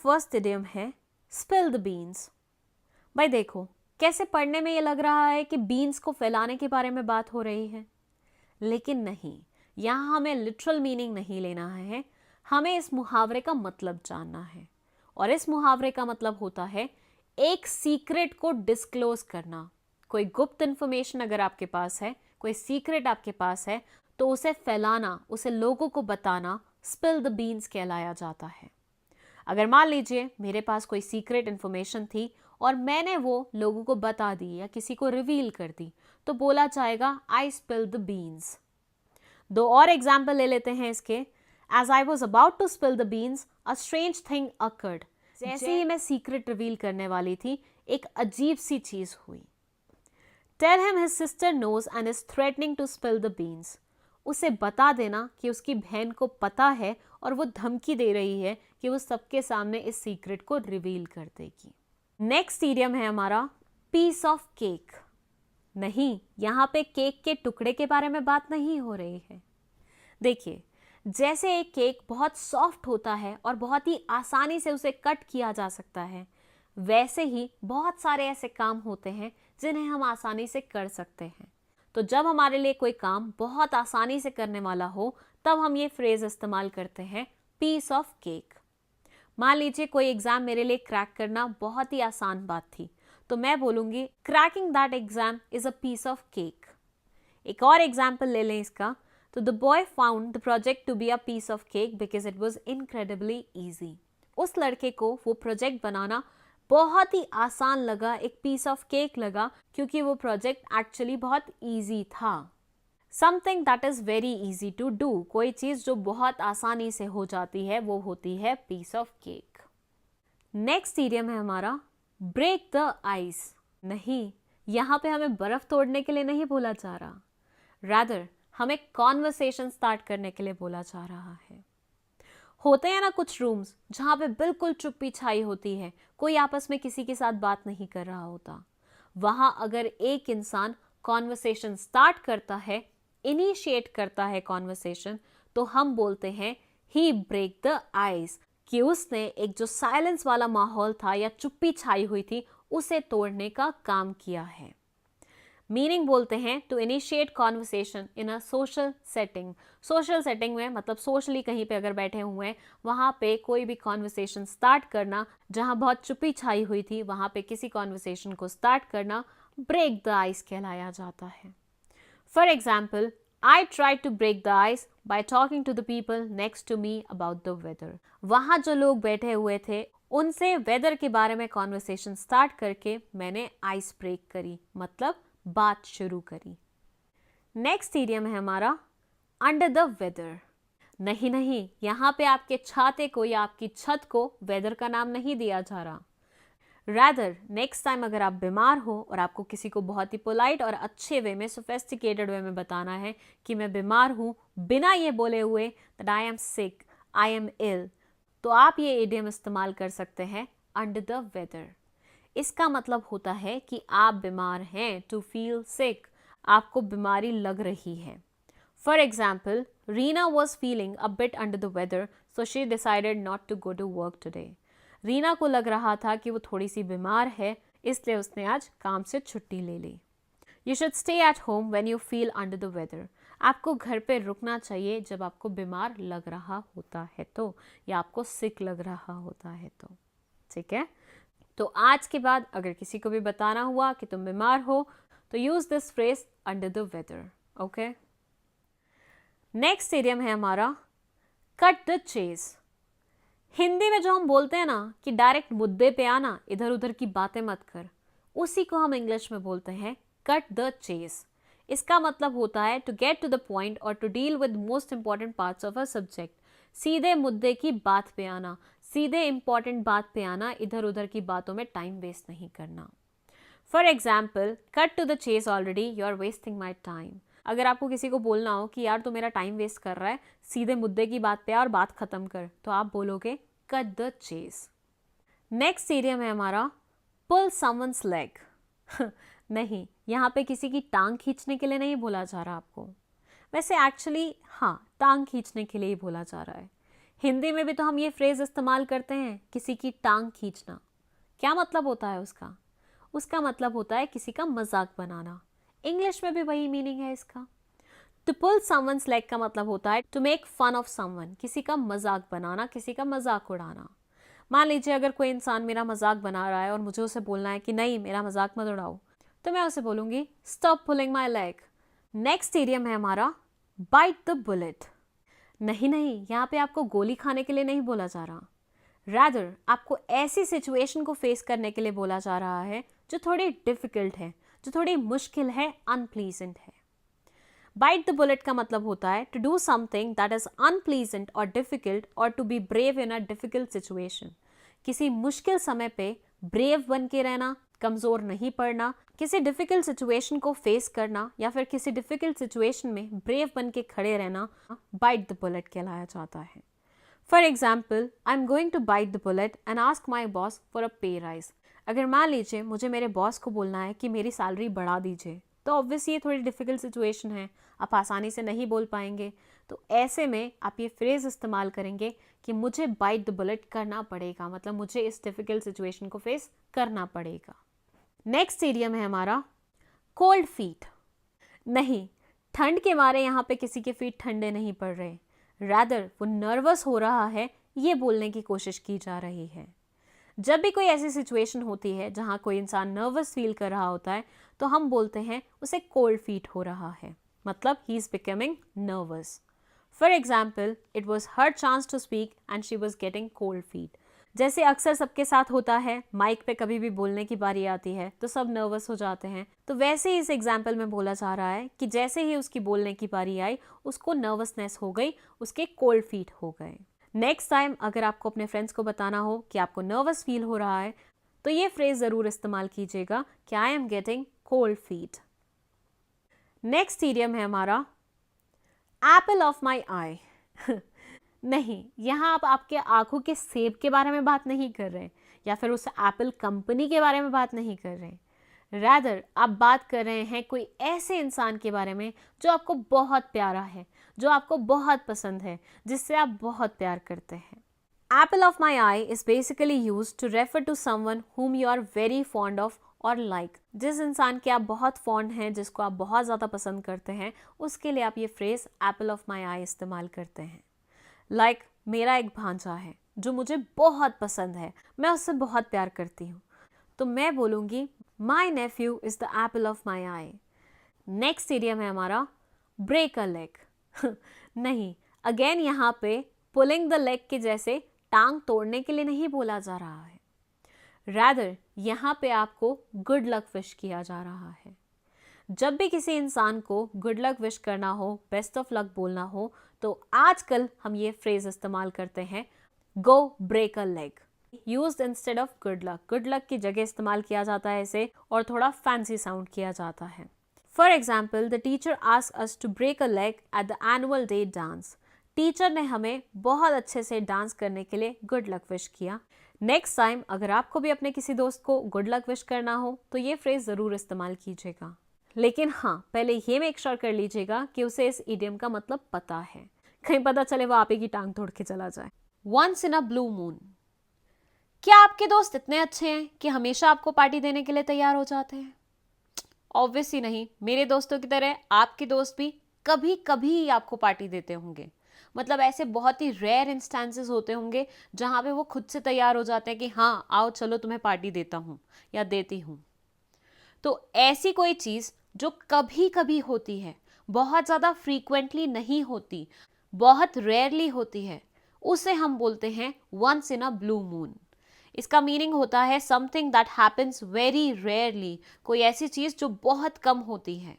First idiom है spill the beans. भाई देखो, कैसे पढ़ने में ये लग रहा है कि बीन्स को फैलाने के बारे में बात हो रही है, लेकिन नहीं, यहाँ हमें लिटरल मीनिंग नहीं लेना है, हमें इस मुहावरे का मतलब जानना है। और इस मुहावरे का मतलब होता है एक सीक्रेट को डिस्क्लोज करना। कोई गुप्त इंफॉर्मेशन अगर आपके पास है, कोई सीक्रेट आपके पास है, तो उसे फैलाना, उसे लोगों को बताना स्पिल द बीन्स कहलाया जाता है। अगर मान लीजिए मेरे पास कोई सीक्रेट इंफॉर्मेशन थी और मैंने वो लोगों को बता दी या किसी को रिवील कर दी, तो बोला जाएगा आई स्पिल द बीन्स। दो और एग्जाम्पल ले लेते हैं इसके। As I was about to spill the beans, a strange thing occurred. जैसे ही मैं सीक्रेट रिवील करने वाली थी, एक अजीब सी चीज हुई। Tell him his sister knows and is threatening to spill the beans. उसे बता देना कि उसकी बहन को पता है और वो धमकी दे रही है कि वो सबके सामने इस सीक्रेट को रिवील कर देगी। नेक्स्ट इडियम है हमारा पीस ऑफ केक। नहीं, यहाँ पे केक के टुकड़े के बारे में बात नहीं हो रही है। देखिए, जैसे एक केक बहुत सॉफ्ट होता है और बहुत ही आसानी से उसे कट किया जा सकता है, वैसे ही बहुत सारे ऐसे काम होते हैं जिन्हें हम आसानी से कर सकते हैं। तो जब हमारे लिए कोई काम बहुत आसानी से करने वाला हो, तब हम ये फ्रेज इस्तेमाल करते हैं पीस ऑफ केक। मान लीजिए कोई एग्जाम मेरे लिए क्रैक करना बहुत ही आसान बात थी, तो मैं बोलूंगी cracking that exam is a piece of cake. एक और एग्जाम्पल ले लें इसका, तो the boy found the project to be a piece of cake because it was incredibly easy. उस लड़के को वो प्रोजेक्ट बनाना बहुत ही आसान लगा, एक पीस ऑफ केक लगा, क्योंकि वो प्रोजेक्ट एक्चुअली बहुत ईजी था। Something that is very easy to do, कोई चीज जो बहुत आसानी से हो जाती है, वो होती है piece of cake. Next idiom है हमारा ब्रेक द आइस। नहीं, यहाँ पे हमें बर्फ तोड़ने के लिए नहीं बोला जा रहा, रादर हमें कॉन्वर्सेशन स्टार्ट करने के लिए बोला जा रहा है। होते हैं ना कुछ रूम्स जहाँ पे बिल्कुल चुप्पी छाई होती है, कोई आपस में किसी के साथ बात नहीं कर रहा होता। वहाँ अगर एक इंसान कॉन्वर्सेशन स्टार्ट करता है, इनिशिएट करता है कॉन्वर्सेशन, तो हम बोलते हैं ही ब्रेक द आइस, कि उसने एक जो साइलेंस वाला माहौल था या चुप्पी छाई हुई थी, उसे तोड़ने का काम किया है। मीनिंग बोलते हैं to initiate conversation in a social setting. Social setting में मतलब सोशली कहीं पे अगर बैठे हुए हैं, वहाँ पे कोई भी कॉन्वर्सेशन स्टार्ट करना, जहाँ बहुत चुप्पी छाई हुई थी वहाँ पे किसी कॉन्वर्सेशन को स्टार्ट करना ब्रेक द आइस कहलाया जाता है। For example, I tried to break the ice by talking to the people next to me about the weather. वहाँ जो लोग बैठे हुए थे उनसे वेदर के बारे में कॉन्वर्सेशन स्टार्ट करके मैंने आइस ब्रेक करी, मतलब बात शुरू करी। नेक्स्ट इडियम है हमारा अंडर द वेदर। नहीं, यहाँ पे आपके छाते को या आपकी छत को वेदर का नाम नहीं दिया जा रहा। रादर नेक्स्ट टाइम अगर आप बीमार हो और आपको किसी को बहुत ही पोलाइट और अच्छे वे में, सोफिस्टिकेटेड वे में बताना है कि मैं बीमार हूँ, बिना ये बोले हुए that I am sick, I am ill, तो आप ये इडियम इस्तेमाल कर सकते हैं अंडर द वेदर। इसका मतलब होता है कि आप बीमार हैं, टू फील सिक, आपको बीमारी लग रही है। For example, Reena was feeling a bit under the weather, so she decided not to go to work today. Reena को लग रहा था कि वो थोड़ी सी बीमार है, इसलिए उसने आज काम से छुट्टी ले ली। You should stay at home when you feel under the weather. आपको घर पे रुकना चाहिए जब आपको बीमार लग रहा होता है तो, या आपको सिक लग रहा होता है तो। ठीक है, तो आज के बाद अगर किसी को भी बताना हुआ कि तुम बीमार हो, तो use this phrase under the weather. Okay, next idiom है हमारा कट द चेस। हिंदी में जो हम बोलते हैं ना कि डायरेक्ट मुद्दे पे आना, इधर उधर की बातें मत कर, उसी को हम इंग्लिश में बोलते हैं कट द चेस। इसका मतलब होता है to get to the point और to deal with most important parts of a subject. सीधे मुद्दे की बात पे आना, सीधे इंपॉर्टेंट बात पे आना, इधर उधर की बातों में टाइम वेस्ट नहीं करना। For example, cut to the chase already, you are wasting my time. अगर आपको किसी को बोलना हो कि यार तू मेरा टाइम वेस्ट कर रहा है, सीधे मुद्दे की बात पे आ और बात खत्म कर, तो आप बोलोगे cut the chase. Next idiom है हमारा पुल समवन्स लेग। नहीं, यहाँ पे किसी की टांग खींचने के लिए नहीं बोला जा रहा आपको, वैसे एक्चुअली हाँ, टांग खींचने के लिए ही बोला जा रहा है। हिंदी में भी तो हम ये फ्रेज इस्तेमाल करते हैं, किसी की टांग खींचना। क्या मतलब होता है उसका? उसका मतलब होता है किसी का मजाक बनाना। इंग्लिश में भी वही मीनिंग है इसका। टू पुल समवन्स लेग का मतलब होता है to make fun of someone, किसी का मजाक बनाना, किसी का मजाक उड़ाना। मान लीजिए अगर कोई इंसान मेरा मजाक बना रहा है और मुझे उसे बोलना है कि नहीं मेरा मजाक मत उड़ाओ, तो मैं उसे बोलूंगी stop pulling my leg. Next idiom है हमारा बाइट द बुलेट। नहीं नहीं, यहाँ पे आपको गोली खाने के लिए नहीं बोला जा रहा, रैदर आपको ऐसी सिचुएशन को फेस करने के लिए बोला जा रहा है जो थोड़ी डिफिकल्ट है, जो थोड़ी मुश्किल है, अनप्लीजेंट है। बाइट द बुलेट का मतलब होता है to do something that is unpleasant और डिफिकल्ट और to be brave in a difficult situation. किसी मुश्किल समय पे ब्रेव बन के रहना, कमजोर नहीं पड़ना, किसी डिफिकल्ट सिचुएशन को फेस करना या फिर किसी डिफिकल्ट सिचुएशन में ब्रेव बन के खड़े रहना बाइट द बुलेट कहलाया जाता है। For example, I am going to bite the bullet and ask my boss for a pay raise. अगर मान लीजिए मुझे मेरे बॉस को बोलना है कि मेरी सैलरी बढ़ा दीजिए, तो ऑब्वियसली ये थोड़ी डिफिकल्ट सिचुएशन है, आप आसानी से नहीं बोल पाएंगे। तो ऐसे में आप ये फ्रेज इस्तेमाल करेंगे कि मुझे बाइट द बुलेट करना पड़ेगा, मतलब मुझे इस डिफिकल्ट सिचुएशन को फेस करना पड़ेगा। नेक्स्ट इडियम है हमारा कोल्ड फीट। नहीं, ठंड के मारे यहाँ पे किसी के फीट ठंडे नहीं पड़ रहे, रैदर वो नर्वस हो रहा है, ये बोलने की कोशिश की जा रही है। जब भी कोई ऐसी सिचुएशन होती है जहाँ कोई इंसान नर्वस फील कर रहा होता है, तो हम बोलते हैं उसे कोल्ड फीट हो रहा है, मतलब he is becoming nervous. For example, it was her chance to speak and she was getting cold feet. जैसे अक्सर सबके साथ होता है, माइक पे कभी भी बोलने की बारी आती है तो सब नर्वस हो जाते हैं, तो वैसे ही इस एग्जाम्पल में बोला जा रहा है कि जैसे ही उसकी बोलने की बारी आई उसको नर्वसनेस हो गई, उसके कोल्ड फीट हो गए। नेक्स्ट टाइम अगर आपको अपने फ्रेंड्स को बताना हो कि आपको नर्वस फील हो रहा है, तो ये फ्रेज ज़रूर इस्तेमाल कीजिएगा कि I am getting cold feet. Next idiom है हमारा एप्पल ऑफ माई आई। नहीं, यहाँ आप आपके आंखों के सेब के बारे में बात नहीं कर रहे या फिर उस एप्पल कंपनी के बारे में बात नहीं कर रहे, रैदर आप बात कर रहे हैं कोई ऐसे इंसान के बारे में जो आपको बहुत प्यारा है, जो आपको बहुत पसंद है, जिससे आप बहुत प्यार करते हैं। Apple of my eye is basically use to refer to someone whom you are very fond of और लाइक। जिस इंसान के आप बहुत फॉन्ड हैं, जिसको आप बहुत ज़्यादा पसंद करते हैं, उसके लिए आप ये फ्रेज एप्पल ऑफ माई आई इस्तेमाल करते हैं। लाइक मेरा एक भांजा है जो मुझे बहुत पसंद है, मैं उससे बहुत प्यार करती हूँ, तो मैं बोलूँगी my nephew is the apple of my eye. Next idiom है हमारा ब्रेक अ लेग। नहीं, अगेन यहाँ पे पुलिंग द लेग के जैसे टांग तोड़ने के लिए नहीं बोला जा रहा है, रैदर यहाँ पे आपको गुड लक विश किया जा रहा है। जब भी किसी इंसान को गुड लक विश करना हो, बेस्ट ऑफ लक बोलना हो, तो आजकल हम ये फ्रेज इस्तेमाल करते हैं go break a leg, used instead of good luck. Good luck की जगह इस्तेमाल किया जाता है इसे और थोड़ा फैंसी साउंड किया जाता है। For example, the teacher asked us to break a leg at the annual day dance. Teacher ने हमें बहुत अच्छे से डांस करने के लिए गुड लक विश किया। नेक्स्ट टाइम अगर आपको भी अपने किसी दोस्त को गुड लक विश करना हो तो ये फ्रेज ज़रूर इस्तेमाल कीजिएगा, लेकिन हाँ, पहले ये मेक श्योर कर लीजिएगा कि उसे इस इडियम का मतलब पता है, कहीं पता चले वो आप ही की टांग तोड़ के चला जाए। Once in a blue moon. क्या आपके दोस्त इतने अच्छे हैं कि हमेशा आपको पार्टी देने के लिए तैयार हो जाते हैं? ऑब्वियसली नहीं, मेरे दोस्तों की तरह आपके दोस्त भी कभी कभी ही आपको पार्टी देते होंगे, मतलब ऐसे बहुत ही रेयर इंस्टेंसेस होते होंगे जहाँ पे वो खुद से तैयार हो जाते हैं कि हाँ आओ चलो तुम्हें पार्टी देता हूँ या देती हूँ। तो ऐसी कोई चीज़ जो कभी कभी होती है, बहुत ज़्यादा फ्रीक्वेंटली नहीं होती, बहुत रेयरली होती है, उसे हम बोलते हैं once in a blue moon. इसका मीनिंग होता है something that happens very rarely, कोई ऐसी चीज़ जो बहुत कम होती है।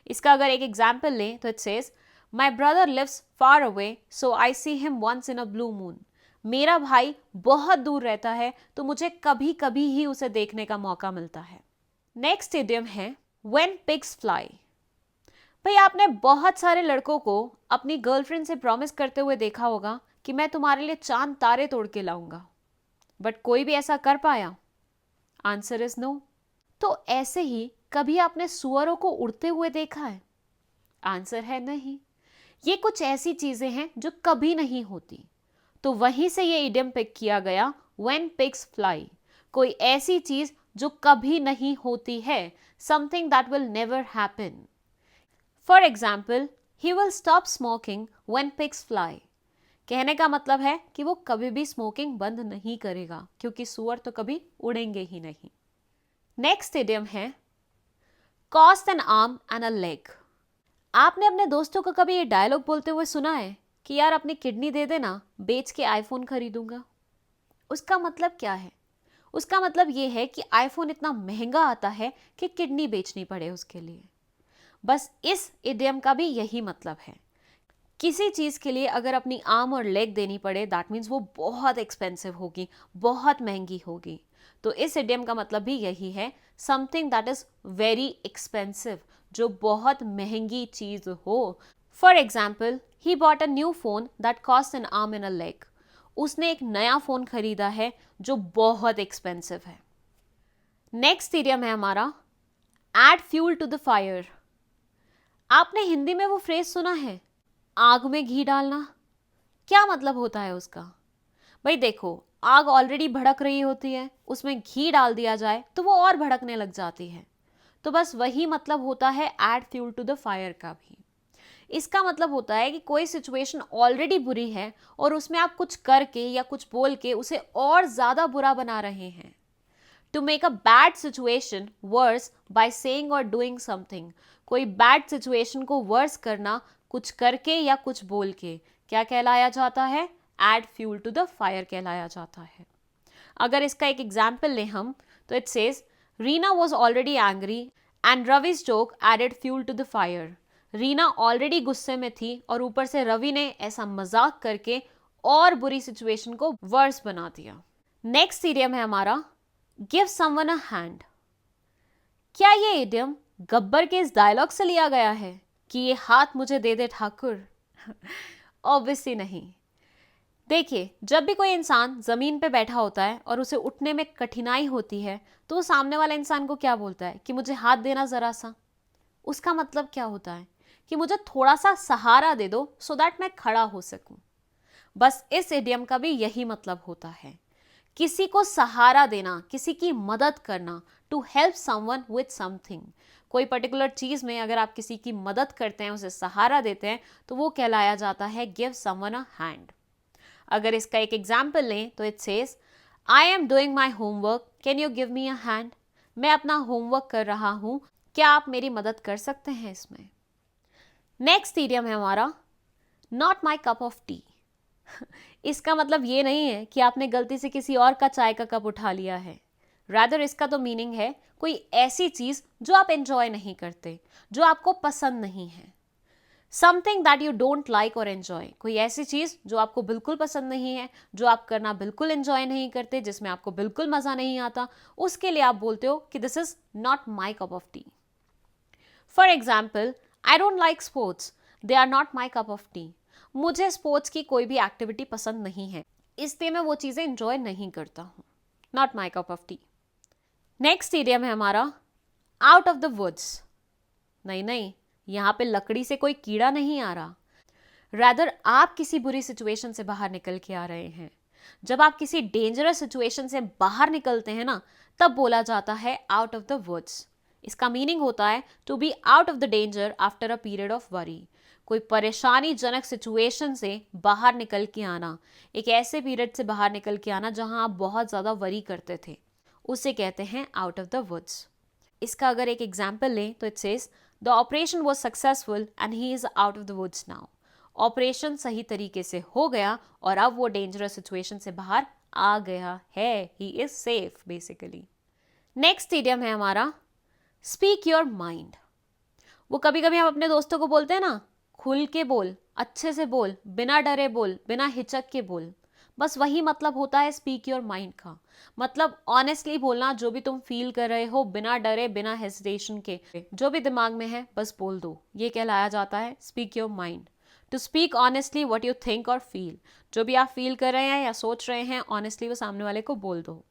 इसका अगर एक एग्जाम्पल लें तो it says my brother lives far away so I see him once in a blue moon. मेरा भाई बहुत दूर रहता है तो मुझे कभी कभी ही उसे देखने का मौका मिलता है। नेक्स्ट इडियम है व्हेन पिग्स फ्लाई। भाई आपने बहुत सारे लड़कों को अपनी गर्लफ्रेंड से प्रॉमिस करते हुए देखा होगा कि मैं तुम्हारे लिए चांद तारे तोड़ के लाऊंगा, बट कोई भी ऐसा कर पाया? Answer is no. तो ऐसे ही कभी आपने सुअरों को उड़ते हुए देखा है? आंसर है नहीं। ये कुछ ऐसी चीजें हैं जो कभी नहीं होती, तो वहीं से ये इडियम पिक किया गया, when pigs fly, कोई ऐसी चीज जो कभी नहीं होती है, something that will never happen. For example, he will stop smoking when pigs fly. कहने का मतलब है कि वो कभी भी स्मोकिंग बंद नहीं करेगा, क्योंकि सुअर तो कभी उड़ेंगे ही नहीं. नेक्स्ट इडियम है cost N arm and a leg. आपने अपने दोस्तों को कभी ये डायलॉग बोलते हुए सुना है कि यार अपनी किडनी दे देना, बेच के आईफोन खरीदूंगा. उसका मतलब क्या है? उसका मतलब ये है कि आईफोन इतना महंगा आता है कि किडनी बेचनी पड़े उसके लिए. बस इस इडियम का भी यही मतलब है. किसी चीज़ के लिए अगर अपनी आर्म और लेग देनी पड़े, दैट मीन्स वो बहुत एक्सपेंसिव होगी, बहुत महंगी होगी. तो इस इडियम का मतलब भी यही है, something that is very expensive, जो बहुत महंगी चीज़ हो. For example, he bought a new phone that cost N arm and a leg. उसने एक नया फोन खरीदा है जो बहुत एक्सपेंसिव है. नेक्स्ट इडियम है हमारा add fuel to the fire. आपने हिंदी में वो फ्रेज सुना है, आग में घी डालना. क्या मतलब होता है उसका? भाई देखो, आग ऑलरेडी भड़क रही होती है, उसमें घी डाल दिया जाए तो वो और भड़कने लग जाती है. तो बस वही मतलब होता है add fuel to the fire का भी. इसका मतलब होता है कि कोई सिचुएशन ऑलरेडी बुरी है और उसमें आप कुछ करके या कुछ बोल के उसे और ज्यादा बुरा बना रहे हैं. To make a bad situation worse by saying or doing something. कोई बैड सिचुएशन को वर्स करना कुछ करके या कुछ बोल के, क्या कहलाया जाता है? Add fuel to the fire कहलाया जाता है. अगर इसका एक एग्जाम्पल लें हम, तो it says Reena was already angry and Ravi's joke added fuel to the fire. Reena already गुस्से में थी और ऊपर से रवि ने ऐसा मजाक करके और बुरी सिचुएशन को वर्स बना दिया. नेक्स्ट इडियम है हमारा गिव समवन अ हैंड. क्या ये इडियम गब्बर के इस डायलॉग से लिया गया है कि ये हाथ मुझे दे दे ठाकुर? ऑब्वियसली नहीं. देखिए, जब भी कोई इंसान जमीन पे बैठा होता है और उसे उठने में कठिनाई होती है, तो वो सामने वाला इंसान को क्या बोलता है कि मुझे हाथ देना जरा सा. उसका मतलब क्या होता है कि मुझे थोड़ा सा सहारा दे दो सो दैट मैं खड़ा हो सकूं. बस इस इडियम का भी यही मतलब होता है, किसी को सहारा देना, किसी की मदद करना. To help someone with something. कोई पर्टिकुलर चीज में अगर आप किसी की मदद करते हैं, उसे सहारा देते हैं, तो वो कहलाया जाता है गिव समवन अ हैंड. अगर इसका एक एग्जाम्पल लें तो it says I am doing my homework, can you give me a hand. मैं अपना होमवर्क कर रहा हूं, क्या आप मेरी मदद कर सकते हैं इसमें. नेक्स्ट इडियम है हमारा not my cup of T. इसका मतलब ये नहीं है कि आपने गलती से किसी और का चाय का कप उठा लिया है. रादर इसका तो मीनिंग है कोई ऐसी चीज जो आप एंजॉय नहीं करते, जो आपको पसंद नहीं है. Something that you don't like और एंजॉय. कोई ऐसी चीज जो आपको बिल्कुल पसंद नहीं है, जो आप करना बिल्कुल एंजॉय नहीं करते, जिसमें आपको बिल्कुल मजा नहीं आता, उसके लिए आप बोलते हो कि this is not my cup of tea. For example, I don't like sports, they are not my cup of tea. मुझे स्पोर्ट्स की कोई भी एक्टिविटी पसंद नहीं है, इसलिए मैं वो चीजें एंजॉय नहीं करता हूं. Not my cup of T. Next idiom है हमारा आउट ऑफ द वुड्स. नहीं, यहां पे लकड़ी से कोई कीड़ा नहीं आ रहा. रादर आप किसी बुरी सिचुएशन से बाहर निकल के आ रहे हैं. जब आप किसी डेंजरस सिचुएशन से बाहर निकलते हैं ना, तब बोला जाता है आउट ऑफ द वुड्स. इसका मीनिंग होता है to be out of the danger after a period of worry. कोई परेशानी जनक सिचुएशन से बाहर निकल के आना, एक ऐसे पीरियड से बाहर निकल के आना जहां आप बहुत ज्यादा वरी करते थे, उसे कहते हैं आउट ऑफ द वुड्स. इसका अगर एक एग्जाम्पल लें तो it says the operation was successful and he is out of the woods now. Operation सही तरीके से हो गया और अब वो डेंजरस सिचुएशन से बाहर आ गया है. He is safe basically. Next idiom है हमारा स्पीक योर माइंड. वो कभी कभी हम अपने दोस्तों को बोलते हैं ना, खुल के बोल, अच्छे से बोल, बिना डरे बोल, बिना हिचक के बोल. बस वही मतलब होता है स्पीक योर माइंड का. मतलब ऑनेस्टली बोलना, जो भी तुम फील कर रहे हो, बिना डरे, बिना हेजिटेशन के, जो भी दिमाग में है बस बोल दो. ये कहलाया जाता है speak your mind. To speak honestly what you think और फील. जो भी आप फील कर रहे हैं या सोच रहे हैं, ऑनेस्टली वो सामने वाले को बोल दो.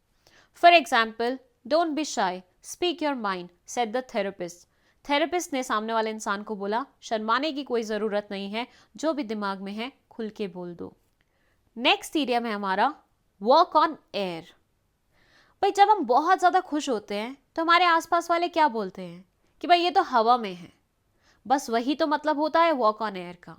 फॉर एग्जाम्पल, डोंट बी शाई, speak your mind, said the therapist. Therapist ने सामने वाले इंसान को बोला, शर्माने की कोई ज़रूरत नहीं है, जो भी दिमाग में है खुल के बोल दो. नेक्स्ट इडियम है हमारा वॉक ऑन एयर। भाई जब हम बहुत ज़्यादा खुश होते हैं तो हमारे आसपास वाले क्या बोलते हैं कि भाई ये तो हवा में है। बस वही तो मतलब होता है वॉक ऑन एयर का।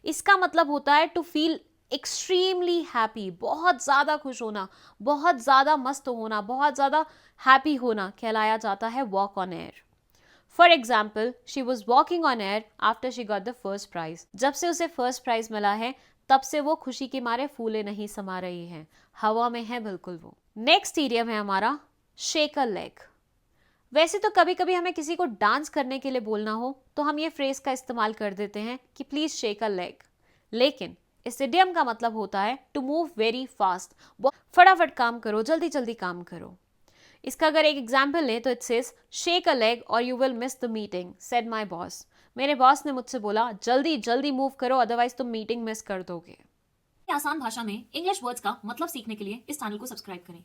इसका मतलब होता है टू फील एक्सट्रीमली हैप्पी, बहुत ज़्यादा खुश होना, बहुत ज़्यादा मस्त होना, बहुत ज़्यादा हैप्पी होना कहलाया जाता है walk on air. For example, she was walking on air after she got the first prize. जब से उसे फर्स्ट प्राइज मिला है तब से वो खुशी के मारे फूले नहीं समा रही है, हवा में है बिल्कुल वो। नेक्स्ट इडियम है हमारा शेक अ लेग। वैसे तो कभी कभी हमें किसी को डांस करने के लिए बोलना हो तो हम ये फ्रेज का इस्तेमाल कर देते हैं कि प्लीज शेक अ लेग, लेकिन इस इडियम का मतलब होता है टू मूव वेरी फास्ट, फटाफट काम करो, जल्दी जल्दी काम करो। इसका अगर एक एग्जाम्पल लें तो it says shake a leg or you will miss the meeting, said my boss. मेरे बॉस ने मुझसे बोला जल्दी जल्दी मूव करो अदरवाइज तुम मीटिंग मिस कर दोगे। आसान भाषा में इंग्लिश वर्ड्स का मतलब सीखने के लिए इस चैनल को सब्सक्राइब करें।